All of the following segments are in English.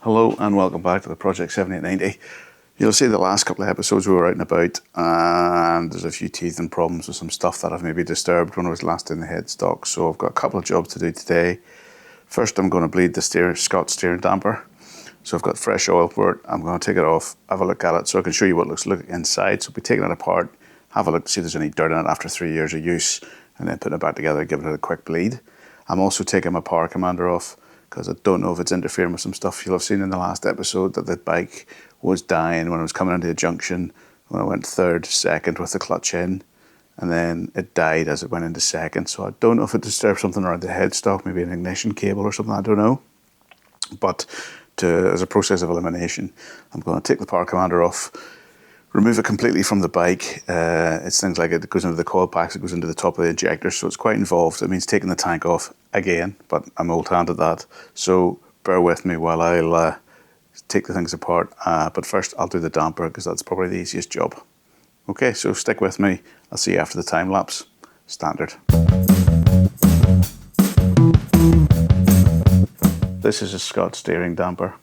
Hello and welcome back to the Project 7890. You'll see the last couple of episodes we were out and about, and there's a few teething problems with some stuff that I've maybe disturbed when I was last in the headstock. So I've got a couple of jobs to do today. First, I'm going to bleed the Scott steering damper. So I've got fresh oil for it. I'm going to take it off, have a look at it so I can show you what it looks like inside. So I'll be taking it apart, have a look to see if there's any dirt in it after 3 years of use, and then putting it back together, giving it a quick bleed. I'm also taking my power commander off, because I don't know if it's interfering with some stuff. You'll have seen in the last episode that the bike was dying when I was coming into the junction, when I went third, second with the clutch in, and then it died as it went into second. So I don't know if it disturbed something around the headstock, maybe an ignition cable or something, I don't know. But as a process of elimination, I'm going to take the power commander off, remove it completely from the bike. It's things like it goes into the coil packs, it goes into the top of the injector, so it's quite involved. It means taking the tank off again, but I'm old-hand at that. So bear with me while I'll take the things apart. But first I'll do the damper, because that's probably the easiest job. Okay, so stick with me. I'll see you after the time lapse. Standard. This is a Scott steering damper.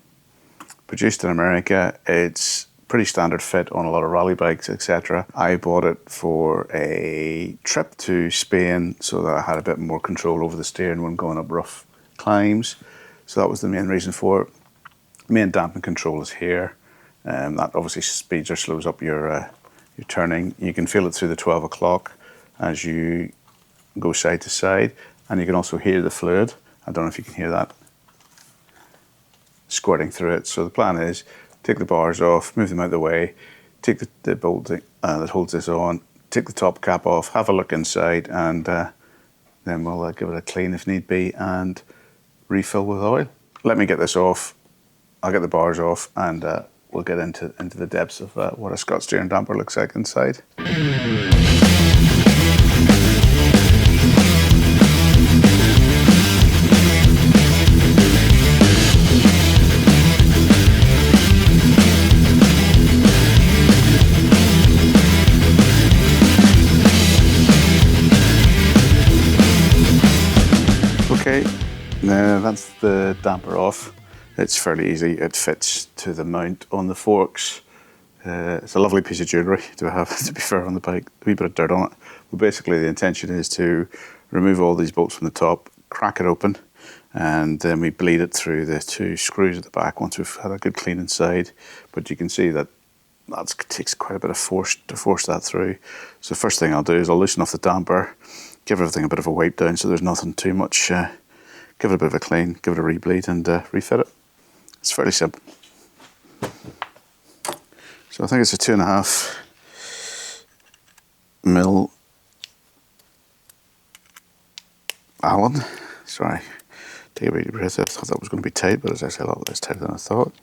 Produced in America. It's pretty standard fit on a lot of rally bikes, etc. I bought it for a trip to Spain so that I had a bit more control over the steering when going up rough climbs. So that was the main reason for it. Main damping control is here. That obviously speeds or slows up your turning. You can feel it through the 12 o'clock as you go side to side, and you can also hear the fluid. I don't know if you can hear that squirting through it. So the plan is take the bars off, move them out of the way, take the bolt that holds this on, take the top cap off, have a look inside, and then we'll give it a clean if need be and refill with oil. Let me get this off, I'll get the bars off, and we'll get into the depths of what a Scott steering damper looks like inside. Okay, now that's the damper off. It's fairly easy. It fits to the mount on the forks. It's a lovely piece of jewellery to have, to be fair, on the bike. A wee bit of dirt on it. But basically the intention is to remove all these bolts from the top, crack it open, and then we bleed it through the two screws at the back once we've had a good clean inside. But you can see that takes quite a bit of force to force that through. So the first thing I'll do is I'll loosen off the damper, give everything a bit of a wipe down so there's nothing too much, give it a bit of a clean, give it a rebleed, and refit it. It's fairly simple. So I think it's a 2.5 mil Allen. Sorry, take a big breath. I thought that was going to be tight, but it's actually a lot less tight than I thought.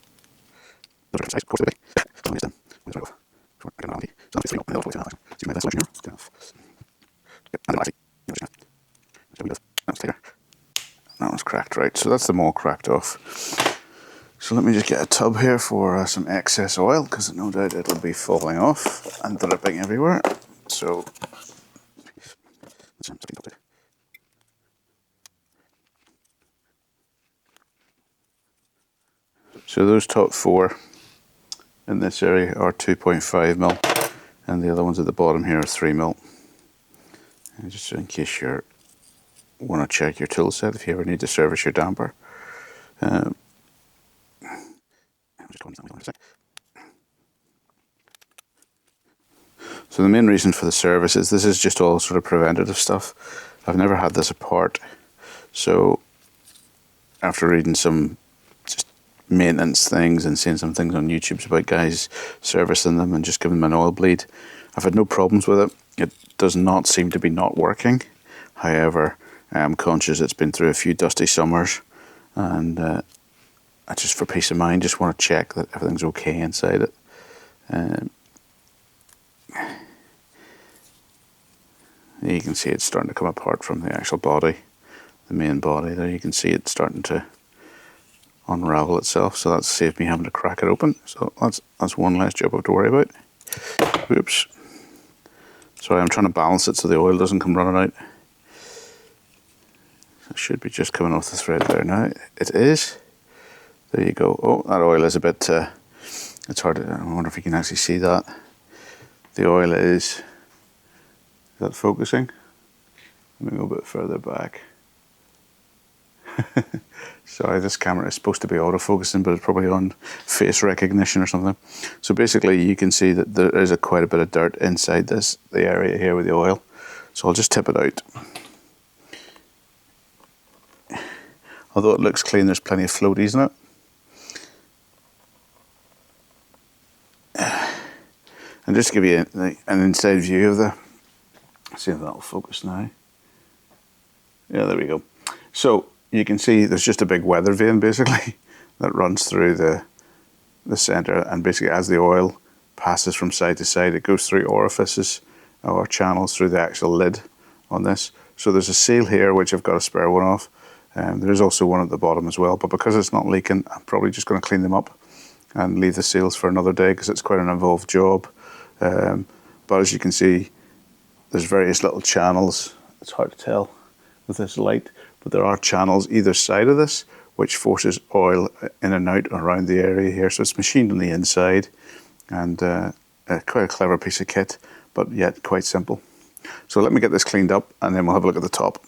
That one's cracked, right, so that's them all cracked off. So let me just get a tub here for some excess oil, because no doubt it'll be falling off and dripping everywhere. So those top four in this area are 2.5 mil, and the other ones at the bottom here are 3 mil. And just in case you want to check your tool set if you ever need to service your damper. So the main reason for the service is this is just all sort of preventative stuff. I've never had this apart, so after reading some just maintenance things and seeing some things on YouTube about guys servicing them and just giving them an oil bleed, I've had no problems with it. It does not seem to be not working. However, I am conscious it's been through a few dusty summers, and I just, for peace of mind, just want to check that everything's okay inside it. You can see it's starting to come apart from the actual body, the main body there. You can see it starting to unravel itself, so that's saved me having to crack it open. So that's one less job I have to worry about. Oops. Sorry, I'm trying to balance it so the oil doesn't come running out. It should be just coming off the thread there now. It is. There you go. Oh, that oil is a bit, it's hard to, I wonder if you can actually see that. The oil is that focusing? Let me go a bit further back. Sorry, this camera is supposed to be autofocusing, but it's probably on face recognition or something. So basically you can see that there is quite a bit of dirt inside the area here with the oil. So I'll just tip it out. Although it looks clean, there's plenty of floaties in it. And just to give you an inside view of see if that'll focus now. Yeah, there we go. So you can see there's just a big weather vane basically that runs through the center, and basically as the oil passes from side to side, it goes through orifices or channels through the actual lid on this. So there's a seal here which I've got a spare one off. There is also one at the bottom as well, but because it's not leaking, I'm probably just going to clean them up and leave the seals for another day because it's quite an involved job. But as you can see, there's various little channels. It's hard to tell with this light, but there are channels either side of this which forces oil in and out around the area here. So it's machined on the inside, and quite a clever piece of kit, but yet quite simple. So let me get this cleaned up and then we'll have a look at the top.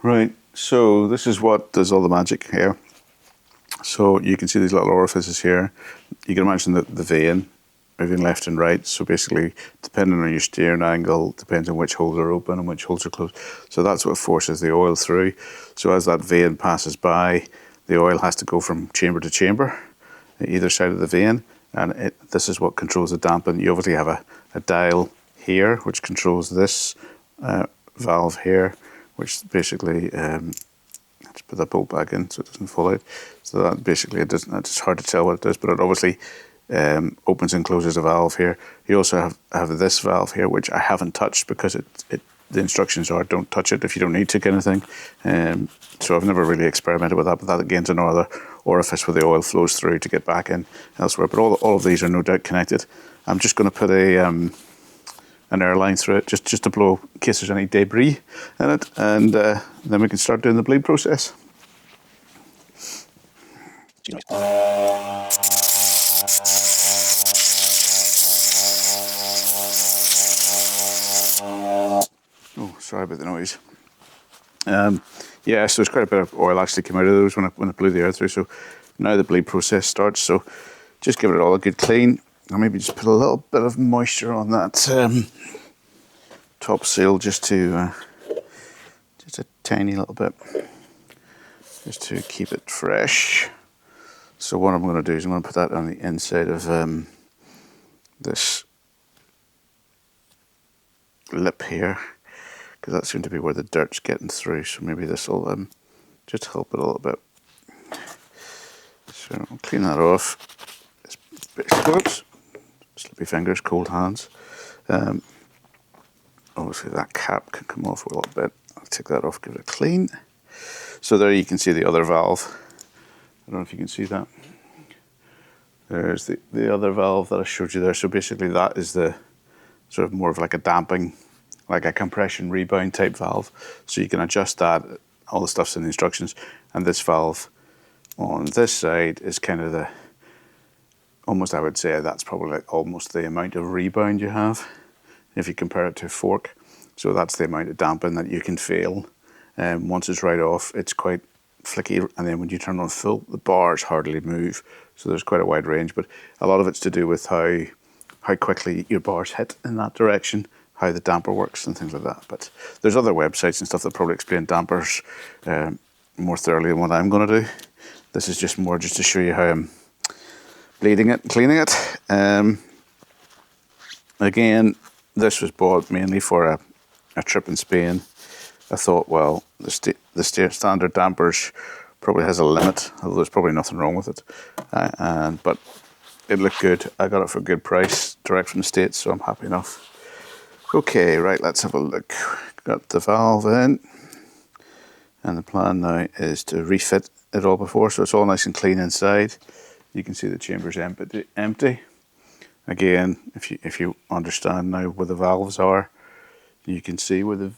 Right, so this is what does all the magic here. So you can see these little orifices here. You can imagine the vane moving left and right. So basically, depending on your steering angle, depends on which holes are open and which holes are closed. So that's what forces the oil through. So as that vane passes by, the oil has to go from chamber to chamber, either side of the vane. And this is what controls the dampen. You obviously have a dial here, which controls this valve here, which basically, let's put that bolt back in so it doesn't fall out. So that basically, it's hard to tell what it does, but it obviously opens and closes a valve here. You also have this valve here, which I haven't touched because the instructions are don't touch it if you don't need to kind of thing. So I've never really experimented with that, but that again is another orifice where the oil flows through to get back in elsewhere. But all of these are no doubt connected. I'm just going to put an air line through it just to blow in case there's any debris in it, and then we can start doing the bleed process. Oh, sorry about the noise. Yeah, so there's quite a bit of oil actually came out of those when I blew the air through. So now the bleed process starts. So just give it all a good clean. I'll maybe just put a little bit of moisture on that top seal, just a tiny little bit, just to keep it fresh. So what I'm going to do is I'm going to put that on the inside of this lip here, because that seems to be where the dirt's getting through. So maybe this will just help it a little bit. So I'll clean that off. Oops, slippy fingers, cold hands. Obviously that cap can come off a little bit. I'll take that off, give it a clean. So there you can see the other valve. I don't know if you can see that. There's the other valve that I showed you there. So basically that is the sort of more of like a damping, like a compression rebound type valve. So you can adjust that, all the stuff's in the instructions. And this valve on this side is kind of the, almost I would say that's probably like almost the amount of rebound you have if you compare it to a fork. So that's the amount of dampen that you can feel. Once it's right off, it's quite flicky, and then when you turn on full, the bars hardly move. So there's quite a wide range, but a lot of it's to do with how quickly your bars hit in that direction, how the damper works and things like that. But there's other websites and stuff that probably explain dampers more thoroughly than what I'm going to do. This is just more just to show you how I'm bleeding it and cleaning it. Again, this was bought mainly for a trip in Spain, I thought, well, the standard dampers probably has a limit, although there's probably nothing wrong with it. But it looked good. I got it for a good price, direct from the States, so I'm happy enough. Okay, right, let's have a look. Got the valve in, and the plan now is to refit it all before, so it's all nice and clean inside. You can see the chamber's empty. Again, if you understand now where the valves are, you can see where the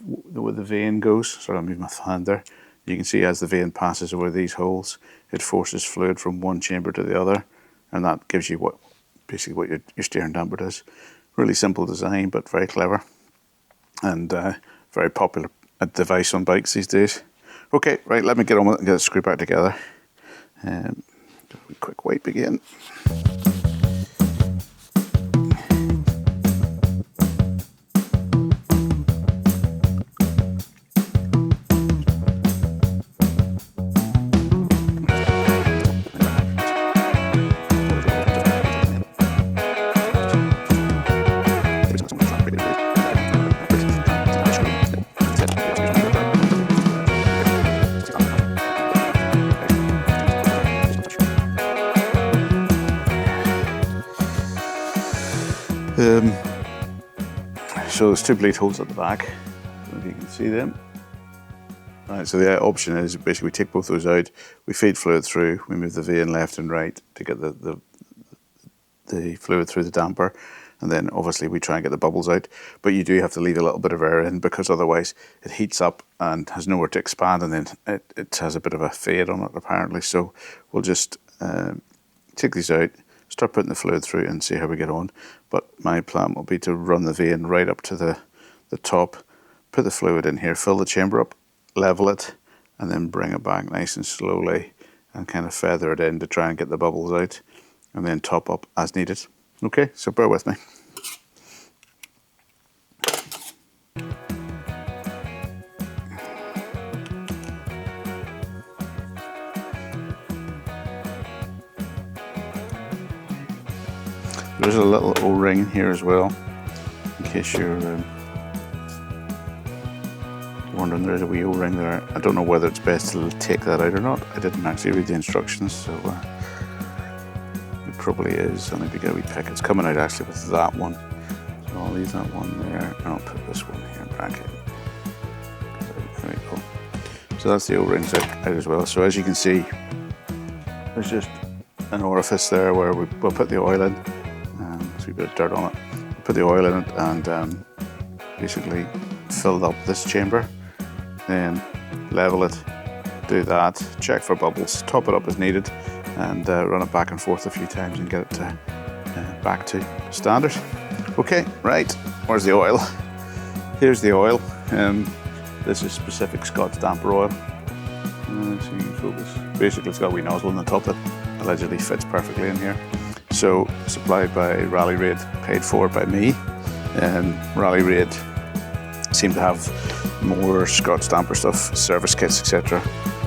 vein goes. Sorry, I'll move my hand there. You can see as the vein passes over these holes, it forces fluid from one chamber to the other, and that gives you basically what your steering damper does. Really simple design, but very clever, and very popular device on bikes these days. Okay, right, let me get on with it and get it screwed back together. Quick wipe again. So there's two bleed holes at the back, if you can see them. Right, so the option is basically we take both those out, we feed fluid through, we move the vein left and right to get the fluid through the damper, and then obviously we try and get the bubbles out. But you do have to leave a little bit of air in, because otherwise it heats up and has nowhere to expand, and then it has a bit of a fade on it apparently. So we'll just take these out, start putting the fluid through and see how we get on. But my plan will be to run the vein right up to the top, put the fluid in here, fill the chamber up, level it, and then bring it back nice and slowly and kind of feather it in to try and get the bubbles out, and then top up as needed. Okay, so bear with me. There's a little O-ring here as well, in case you're wondering. There's a wee O-ring there. I don't know whether it's best to take that out or not. I didn't actually read the instructions, so it probably is. I'll maybe get a wee pick. It's coming out actually with that one, so I'll leave that one there, and I'll put this one here back in. There we go. So that's the O-rings out as well. So as you can see, there's just an orifice there where we'll put the oil in. There's a bit of dirt on it. Put the oil in it and basically fill up this chamber. Then level it, do that, check for bubbles, top it up as needed, and run it back and forth a few times and get it back to standard. Okay, right, where's the oil? Here's the oil. This is specific Scott's damper oil. So you can focus. Basically, it's got a wee nozzle on the top that allegedly fits perfectly in here. So supplied by Rally Raid, paid for by me. Rally Raid seem to have more Scott's damper stuff, service kits, etc.,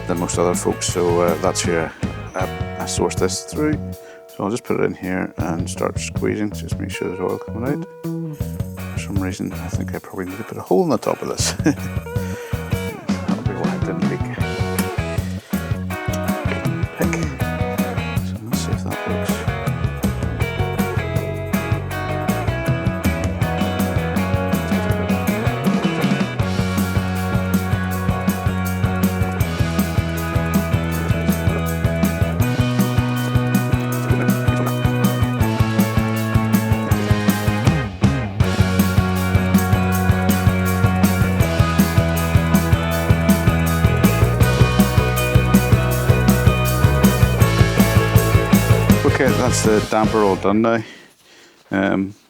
than most other folks. So that's who I sourced this through. So I'll just put it in here and start squeezing, just make sure there's oil coming out. For some reason, I think I probably need to put a hole in the top of this. That'll be why it didn't leak. Pick. So let's see if that works. Okay, that's the damper all done now.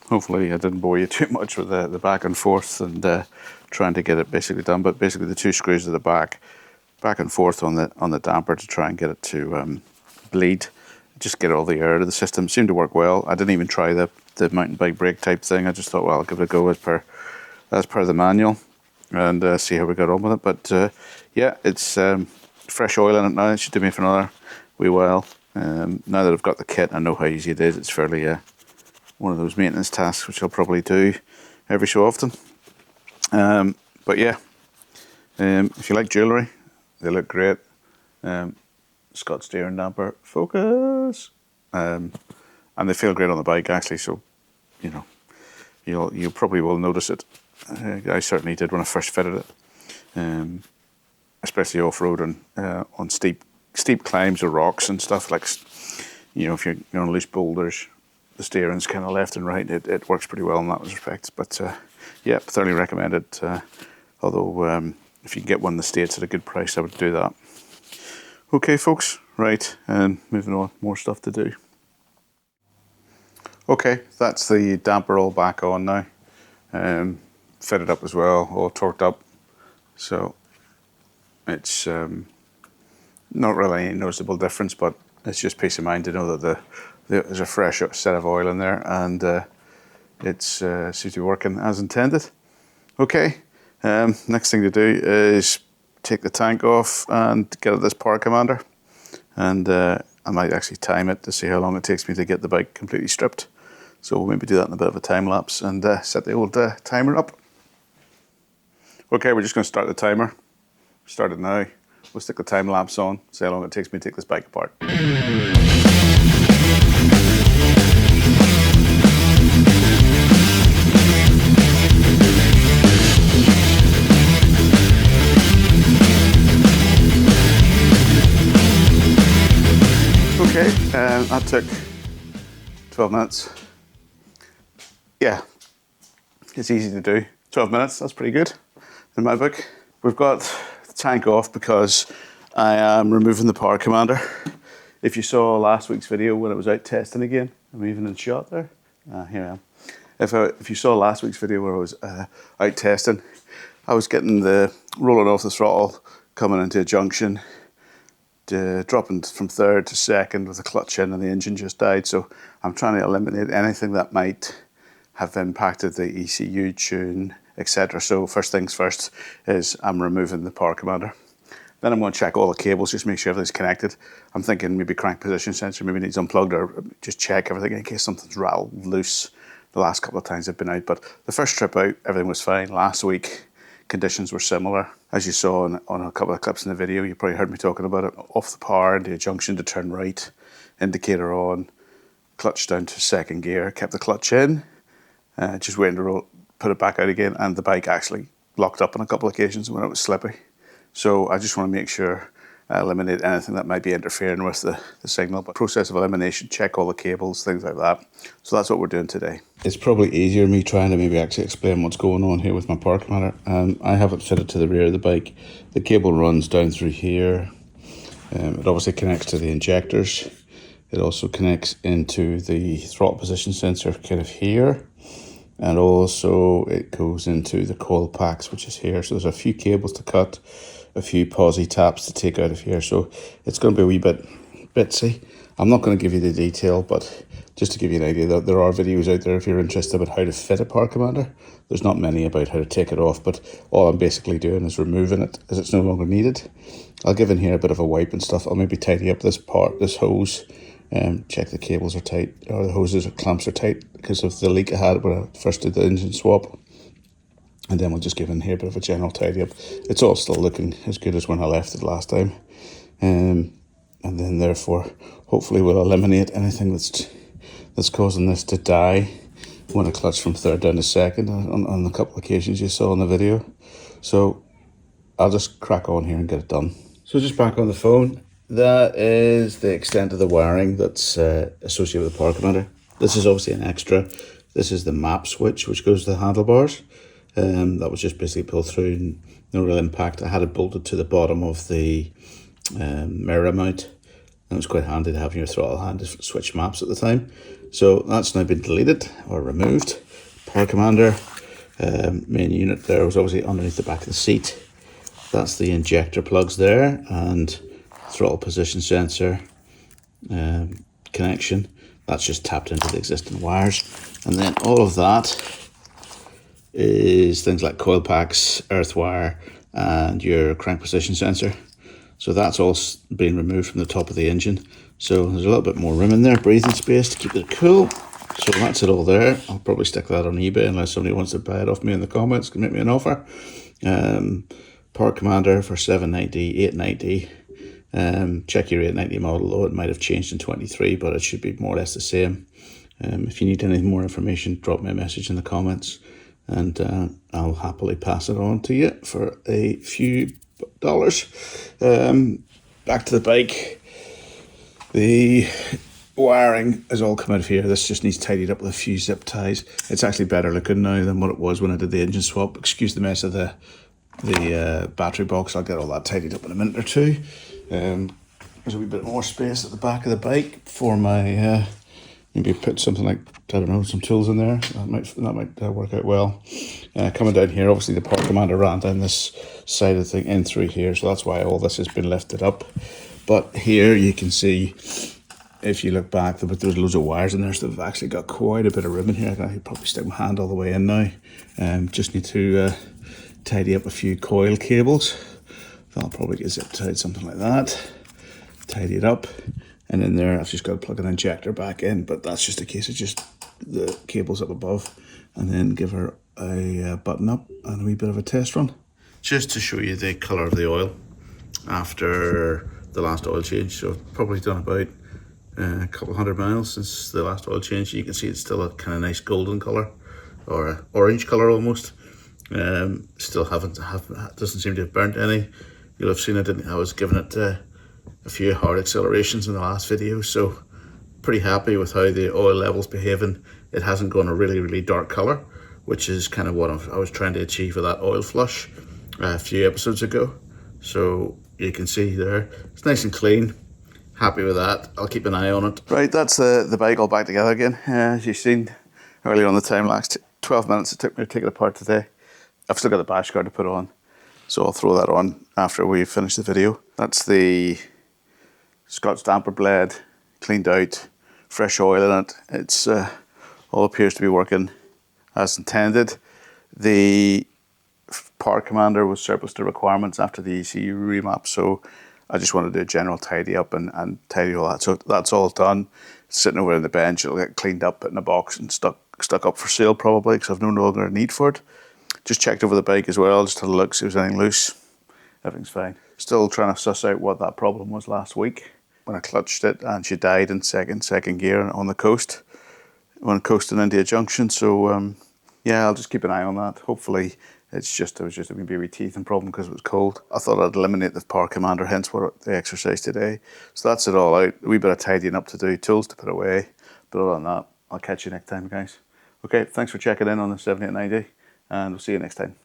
Hopefully I didn't bore you too much with the back and forth and trying to get it basically done, but basically the two screws at the back and forth on the damper to try and get it to bleed, just get all the air out of the system. Seemed to work well. I didn't even try the mountain bike brake type thing. I just thought, well, I'll give it a go as per the manual and see how we got on with it. But yeah, it's fresh oil in it now. It should do me for another wee while. Now that I've got the kit, I know how easy it is. It's fairly one of those maintenance tasks which I'll probably do every so often. But yeah, if you like jewellery, they look great. Scott steering damper, focus, and they feel great on the bike actually. So, you know, you probably will notice it. I certainly did when I first fitted it, especially off road and on steep climbs or rocks and stuff. Like, you know, if you're on loose boulders, the steering's kind of left and right. It works pretty well in that respect. But yeah, thoroughly recommend it. Although if you can get one in the States at a good price, I would do that. Okay, folks, right, and moving on, more stuff to do. Okay, that's the damper all back on now. Fitted up as well, all torqued up. So it's not really any noticeable difference, but it's just peace of mind to know that there's a fresh set of oil in there, and it seems to be working as intended. Okay, next thing to do is take the tank off and get at this power commander, and I might actually time it to see how long it takes me to get the bike completely stripped. So we'll maybe do that in a bit of a time lapse and set the old timer up. Okay, we're just going to start the timer. Start it now. We'll stick the time lapse on, see how long it takes me to take this bike apart. Okay, that took 12 minutes. Yeah, it's easy to do. 12 minutes, that's pretty good in my book. We've got the tank off because I am removing the power commander. If you saw last week's video when I was out testing again, I'm even in shot there. Here I am. If you saw last week's video where I was out testing, I was getting the rolling off the throttle, coming into a junction, dropping from third to second with the clutch in, and the engine just died. So I'm trying to eliminate anything that might have impacted the ECU tune, etc. So first things first is I'm removing the power commander. Then I'm going to check all the cables, just make sure everything's connected. I'm thinking maybe crank position sensor maybe needs unplugged, or just check everything in case something's rattled loose the last couple of times I've been out. But the first trip out, everything was fine. Last week, conditions were similar. As you saw on a couple of clips in the video, you probably heard me talking about it. Off the power into a junction to turn right, indicator on, clutch down to second gear, kept the clutch in, just waiting to put it back out again, and the bike actually locked up on a couple of occasions when it was slippy. So I just want to make sure I eliminate anything that might be interfering with the signal. But process of elimination, check all the cables, things like that. So that's what we're doing today. It's probably easier me trying to maybe actually explain what's going on here with my power commander. I have it fitted to the rear of the bike. The cable runs down through here. It obviously connects to the injectors. It also connects into the throttle position sensor kind of here. And also it goes into the coil packs, which is here. So there's a few cables to cut, a few posi taps to take out of here. So it's going to be a wee bit bitsy. I'm not going to give you the detail, but just to give you an idea, that there are videos out there if you're interested about how to fit a power commander. There's not many about how to take it off, but all I'm basically doing is removing it as it's no longer needed. I'll give in here a bit of a wipe and stuff. I'll maybe tidy up this hose. Check the cables are tight, or the hoses or clamps are tight because of the leak I had when I first did the engine swap. And then we'll just give in here a bit of a general tidy up. It's all still looking as good as when I left it last time. And then therefore, hopefully we'll eliminate anything that's causing this to die when I clutch from third down to second on a couple of occasions you saw in the video. So I'll just crack on here and get it done. So just back on the phone. That is the extent of the wiring that's associated with the power commander. This is obviously an extra. This is the map switch which goes to the handlebars. That was just basically pulled through and no real impact. I had it bolted to the bottom of the mirror mount, and it was quite handy to have in your throttle hand to switch maps at the time. So that's now been deleted or removed. Power commander, main unit there was obviously underneath the back of the seat. That's the injector plugs there, and throttle position sensor connection. That's just tapped into the existing wires. And then all of that is things like coil packs, earth wire, and your crank position sensor. So that's all being removed from the top of the engine. So there's a little bit more room in there, breathing space to keep it cool. So that's it all there. I'll probably stick that on eBay unless somebody wants to buy it off me in the comments, can make me an offer. Power commander for 790, 890. Check your 890 model, though it might have changed in 23, but it should be more or less the same. If you need any more information, drop me a message in the comments, and I'll happily pass it on to you for a few dollars. Back to the bike. The wiring has all come out of here. This just needs tidied up with a few zip ties. It's actually better looking now than what it was when I did the engine swap. Excuse the mess of the battery box. I'll get all that tidied up in a minute or two. There's a wee bit more space at the back of the bike for my maybe put something like, I don't know, some tools in there. That might work out well. Coming down here, obviously the power commander ran down this side of the thing in through here, so that's why all this has been lifted up. But here you can see, if you look back, there's loads of wires in there, so they've actually got quite a bit of ribbon here. I can probably stick my hand all the way in now. Just need to tidy up a few coil cables. That'll probably get zip tied, something like that. Tidy it up. And in there, I've just got to plug an injector back in, but that's just a case of just the cables up above, and then give her a button up and a wee bit of a test run. Just to show you the colour of the oil after the last oil change. So I've probably done about a couple hundred miles since the last oil change. You can see it's still a kind of nice golden colour, or a orange colour almost. Still doesn't seem to have burnt any. You'll have seen I was giving it a few hard accelerations in the last video, so pretty happy with how the oil level's behaving. It hasn't gone a really dark colour, which is kind of what I was trying to achieve with that oil flush a few episodes ago. So you can see there, it's nice and clean. Happy with that. I'll keep an eye on it. Right, that's the bike all back together again. As you've seen earlier on the time lapse, 12 minutes it took me to take it apart today. I've still got the bash guard to put on, so I'll throw that on after we finish the video. That's the Scotch damper blade, cleaned out, fresh oil in it. It's all appears to be working as intended. The power commander was surplus to requirements after the ECU remap, so I just wanted to do a general tidy up and tidy all that. So that's all done. It's sitting over on the bench. It'll get cleaned up, put in a box and stuck up for sale probably, because I've no longer a need for it. Just checked over the bike as well, just had a look, see if there's anything loose. Everything's fine. Still trying to suss out what that problem was last week when I clutched it and she died in second gear on the coast when coasting into a junction. So yeah, I'll just keep an eye on that. Hopefully it was just maybe a wee teething problem because it was cold. I thought I'd eliminate the power commander, hence what the exercise today. So that's it all out. A wee bit of tidying up to do, tools to put away. But other than that, I'll catch you next time, guys. Okay, thanks for checking in on the 7890, and we'll see you next time.